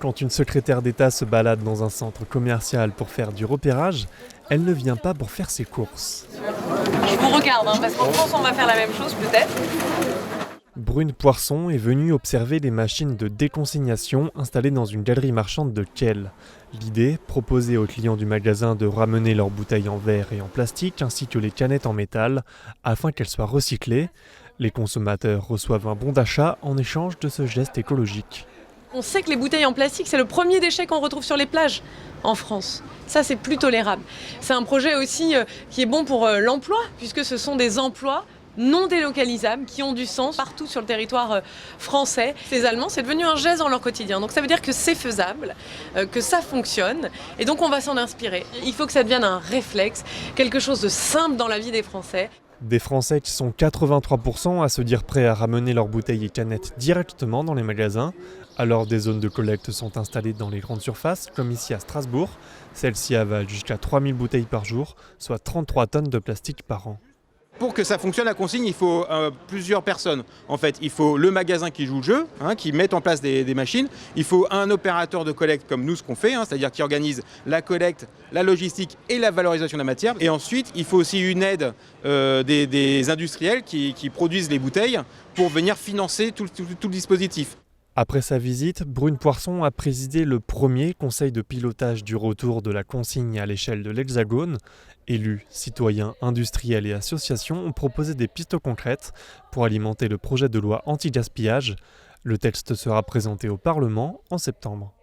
Quand une secrétaire d'État se balade dans un centre commercial pour faire du repérage, elle ne vient pas pour faire ses courses. Je vous regarde, parce qu'en France, on va faire la même chose peut-être. Brune Poisson est venue observer les machines de déconsignation installées dans une galerie marchande de Kehl. L'idée, proposer aux clients du magasin de ramener leurs bouteilles en verre et en plastique ainsi que les canettes en métal afin qu'elles soient recyclées. Les consommateurs reçoivent un bon d'achat en échange de ce geste écologique. On sait que les bouteilles en plastique, c'est le premier déchet qu'on retrouve sur les plages en France. Ça, c'est plus tolérable. C'est un projet aussi qui est bon pour l'emploi, puisque ce sont des emplois non délocalisables, qui ont du sens partout sur le territoire français. Les Allemands, c'est devenu un geste dans leur quotidien. Donc ça veut dire que c'est faisable, que ça fonctionne. Et donc on va s'en inspirer. Il faut que ça devienne un réflexe, quelque chose de simple dans la vie des Français. Des Français qui sont 83% à se dire prêts à ramener leurs bouteilles et canettes directement dans les magasins. Alors des zones de collecte sont installées dans les grandes surfaces, comme ici à Strasbourg. Celles-ci avalent jusqu'à 3000 bouteilles par jour, soit 33 tonnes de plastique par an. Pour que ça fonctionne la consigne, il faut plusieurs personnes. En fait, il faut le magasin qui joue le jeu, qui met en place des machines. Il faut un opérateur de collecte comme nous, ce qu'on fait, c'est-à-dire qui organise la collecte, la logistique et la valorisation de la matière. Et ensuite, il faut aussi une aide des industriels qui produisent les bouteilles pour venir financer tout le dispositif. Après sa visite, Brune Poisson a présidé le premier conseil de pilotage du retour de la consigne à l'échelle de l'Hexagone. Élus, citoyens, industriels et associations ont proposé des pistes concrètes pour alimenter le projet de loi anti-gaspillage. Le texte sera présenté au Parlement en septembre.